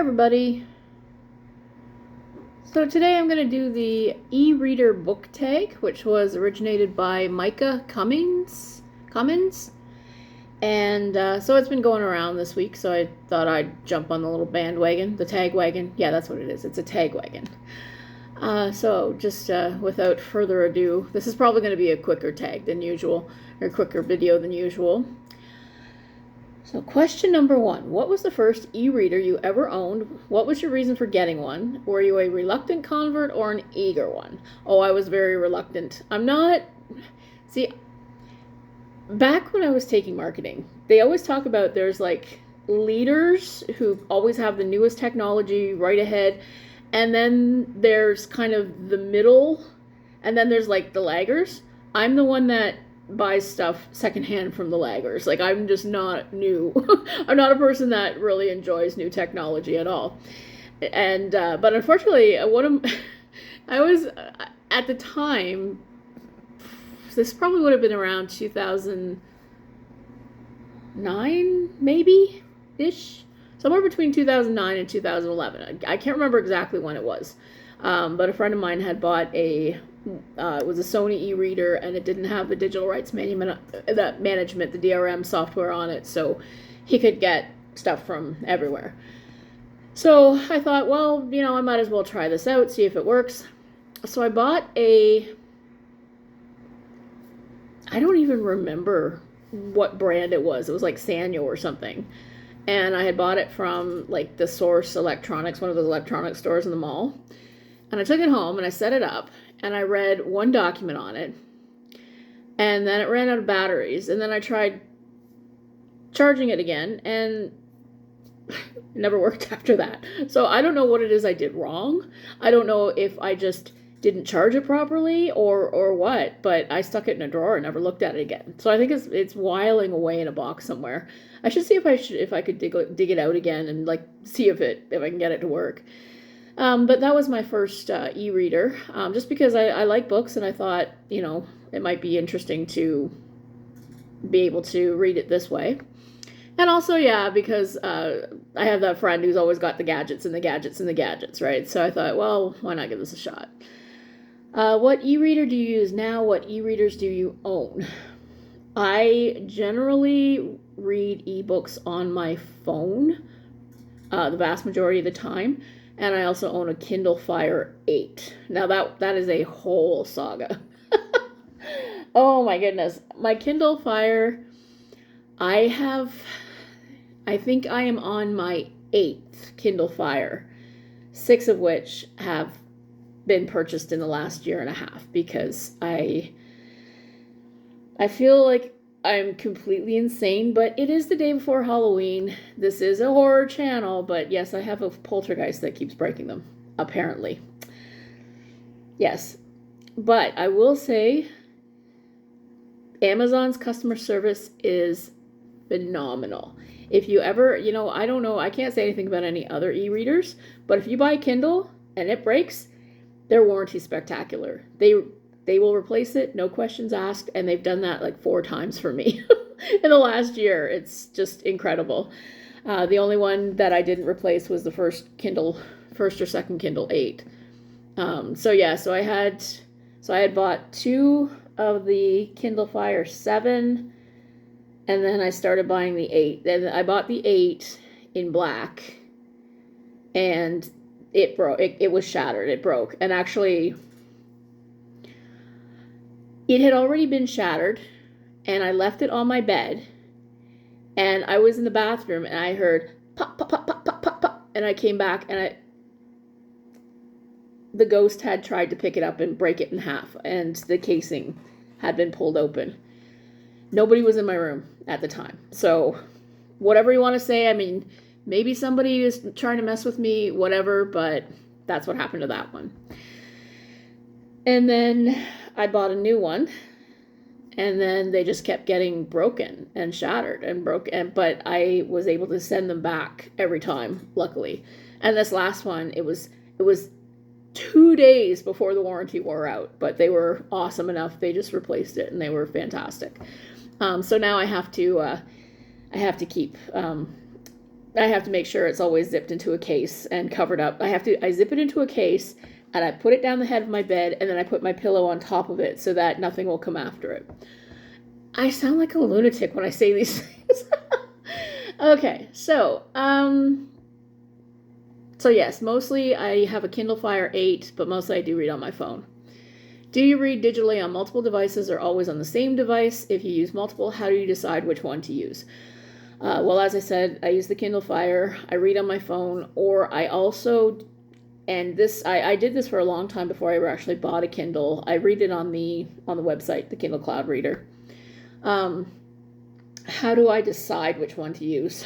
everybody. So today I'm going to do the EReader book tag, which was originated by Micah Cummins. And so it's been going around this week, so I thought I'd jump on the little bandwagon, the tag wagon. Yeah, that's what it is. It's a tag wagon. So just without further ado, this is probably going to be a quicker tag than usual, or quicker video than usual. So question number 1, what was the first e-reader you ever owned? What was your reason for getting one? Were you a reluctant convert or an eager one? Oh, I was very reluctant. See, back when I was taking marketing, they always talk about there's like leaders who always have the newest technology right ahead, and then there's kind of the middle, and then there's like the laggers. I'm the one that buys stuff secondhand from the laggers. Like, I'm just not new. I'm not a person that really enjoys new technology at all. And but unfortunately, I was at the time, this probably would have been around 2009 maybe ish, somewhere between 2009 and 2011. I can't remember exactly when it was, but a friend of mine had bought it was a Sony e-reader, and it didn't have the digital rights management, the DRM software on it, so he could get stuff from everywhere. So I thought, well, I might as well try this out, see if it works. So I bought I don't even remember what brand it was. It was like Sanyo or something. And I had bought it from like the Source Electronics, one of those electronic stores in the mall. And I took it home and I set it up. And I read one document on it, and then it ran out of batteries, and then I tried charging it again, and it never worked after that. So I don't know what it is I did wrong. I don't know if I just didn't charge it properly or what, but I stuck it in a drawer and never looked at it again. So I think it's whiling away in a box somewhere. I should see if I could dig it out again and like see if I can get it to work. But that was my first e-reader, just because I like books, and I thought, it might be interesting to be able to read it this way. And also, yeah, because I have that friend who's always got the gadgets and the gadgets and the gadgets, right? So I thought, well, why not give this a shot? What e-reader do you use now? What e-readers do you own? I generally read ebooks on my phone the vast majority of the time. And I also own a Kindle Fire 8. Now that is a whole saga. Oh my goodness. My Kindle Fire, I think I am on my 8th Kindle Fire, 6 of which have been purchased in the last year and a half, because I feel like I'm completely insane, but it is the day before Halloween. This is a horror channel, but yes, I have a poltergeist that keeps breaking them, apparently. Yes, but I will say Amazon's customer service is phenomenal. If you ever, I don't know, I can't say anything about any other e-readers, but if you buy Kindle and it breaks, their warranty's spectacular. They will replace it, no questions asked, and they've done that like 4 times for me in the last year. It's just incredible. The only one that I didn't replace was the first or second Kindle 8. So I had bought 2 of the Kindle Fire 7, and then I started buying the 8. Then I bought the 8 in black, and it broke. It was shattered. It broke, and actually, it had already been shattered, and I left it on my bed, and I was in the bathroom, and I heard pop, pop, pop, pop, pop, pop, pop, and I came back, and the ghost had tried to pick it up and break it in half, and the casing had been pulled open. Nobody was in my room at the time, so whatever you want to say, I mean, maybe somebody is trying to mess with me, whatever, but that's what happened to that one. And then I bought a new one, and then they just kept getting broken and shattered and broken, but I was able to send them back every time, luckily. And this last one, it was 2 days before the warranty wore out, but they were awesome enough. They just replaced it, and they were fantastic. So now I have to keep I have to make sure it's always zipped into a case and covered up. I zip it into a case and I put it down the head of my bed and then I put my pillow on top of it so that nothing will come after it. I sound like a lunatic when I say these things. Okay, so yes, mostly I have a Kindle Fire 8, but mostly I do read on my phone. Do you read digitally on multiple devices or always on the same device? If you use multiple, how do you decide which one to use? Well, as I said, I use the Kindle Fire. I read on my phone, or I also, and this I did this for a long time before I ever actually bought a Kindle. I read it on the website, the Kindle Cloud Reader. How do I decide which one to use?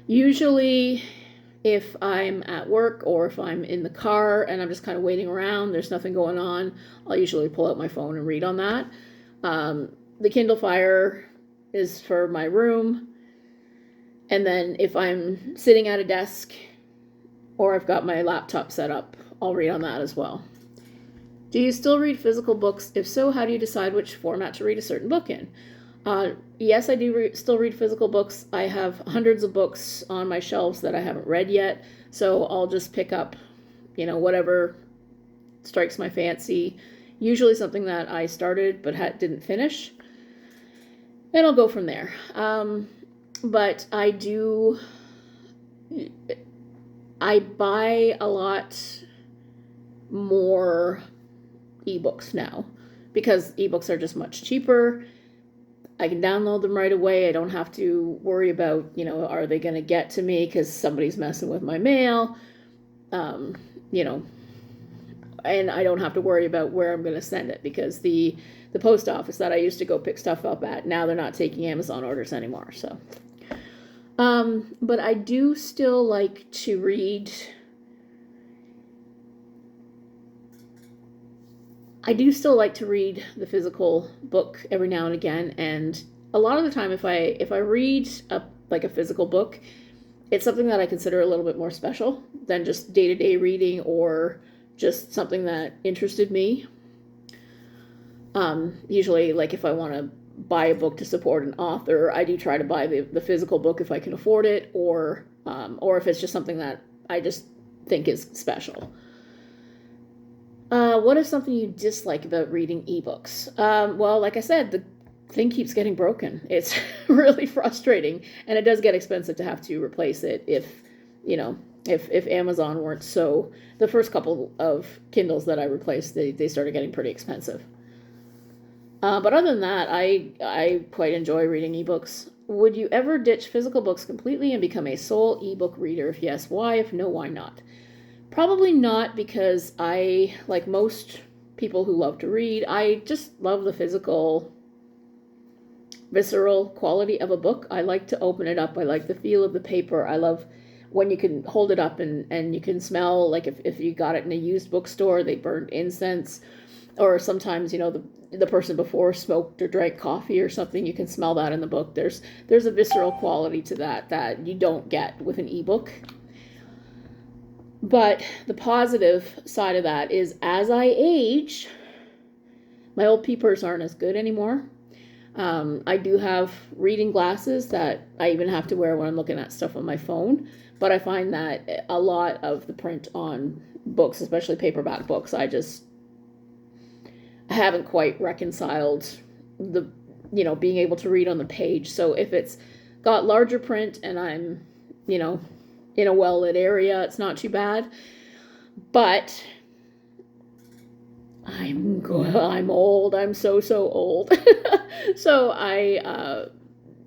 Usually, if I'm at work or if I'm in the car and I'm just kind of waiting around, there's nothing going on, I'll usually pull out my phone and read on that. The Kindle Fire is for my room. And then if I'm sitting at a desk or I've got my laptop set up, I'll read on that as well. Do you still read physical books? If so, how do you decide which format to read a certain book in? Yes, I do still read physical books. I have hundreds of books on my shelves that I haven't read yet, so I'll just pick up, whatever strikes my fancy. Usually something that I started but didn't finish, and I'll go from there. But I buy a lot more ebooks now because ebooks are just much cheaper. I can download them right away. I don't have to worry about, are they going to get to me because somebody's messing with my mail, and I don't have to worry about where I'm going to send it because the post office that I used to go pick stuff up at, now they're not taking Amazon orders anymore. So, but I do still like to read. I do still like to read the physical book every now and again, and a lot of the time if I read a physical book, it's something that I consider a little bit more special than just day-to-day reading or just something that interested me. Usually, if I want to buy a book to support an author, I do try to buy the physical book if I can afford it, or if it's just something that I just think is special. What is something you dislike about reading ebooks? Well, like I said, the thing keeps getting broken. It's really frustrating, and it does get expensive to have to replace it if Amazon weren't so. The first couple of Kindles that I replaced, they started getting pretty expensive. But other than that, I quite enjoy reading ebooks. Would you ever ditch physical books completely and become a sole ebook reader? If yes, why? If no, why not? Probably not, because I, like most people who love to read, I just love the physical, visceral quality of a book. I like to open it up. I like the feel of the paper. I love when you can hold it up and you can smell, like if you got it in a used bookstore, they burned incense, or sometimes, the person before smoked or drank coffee or something, you can smell that in the book. There's a visceral quality to that you don't get with an ebook. But the positive side of that is, as I age, my old peepers aren't as good anymore. I do have reading glasses that I even have to wear when I'm looking at stuff on my phone. But I find that a lot of the print on books, especially paperback books, I haven't quite reconciled the, being able to read on the page. So if it's got larger print and I'm, in a well-lit area, it's not too bad. But I'm old. I'm so old. So I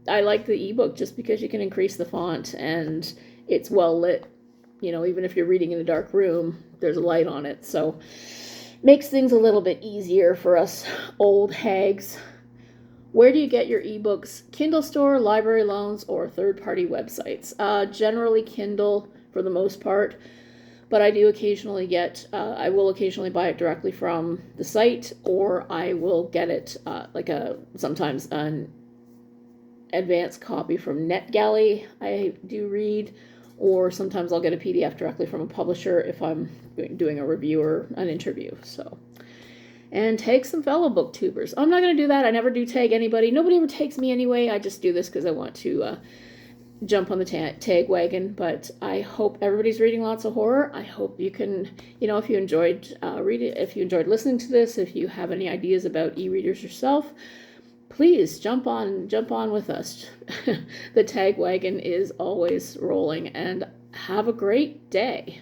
like the ebook just because you can increase the font and it's well lit. Even if you're reading in a dark room, there's a light on it. So makes things a little bit easier for us old hags. Where do you get your ebooks? Kindle store, library loans, or third-party websites? Generally Kindle for the most part, but I do occasionally I will occasionally buy it directly from the site, or I will get it sometimes an advanced copy from NetGalley I do read, or sometimes I'll get a PDF directly from a publisher if I'm doing a review or an interview. So. And tag some fellow booktubers. I'm not going to do that. I never do tag anybody. Nobody ever tags me anyway. I just do this because I want to jump on the tag wagon. But I hope everybody's reading lots of horror. I hope you can, if you enjoyed reading, if you enjoyed listening to this, if you have any ideas about e-readers yourself, please jump on with us. The tag wagon is always rolling, and have a great day.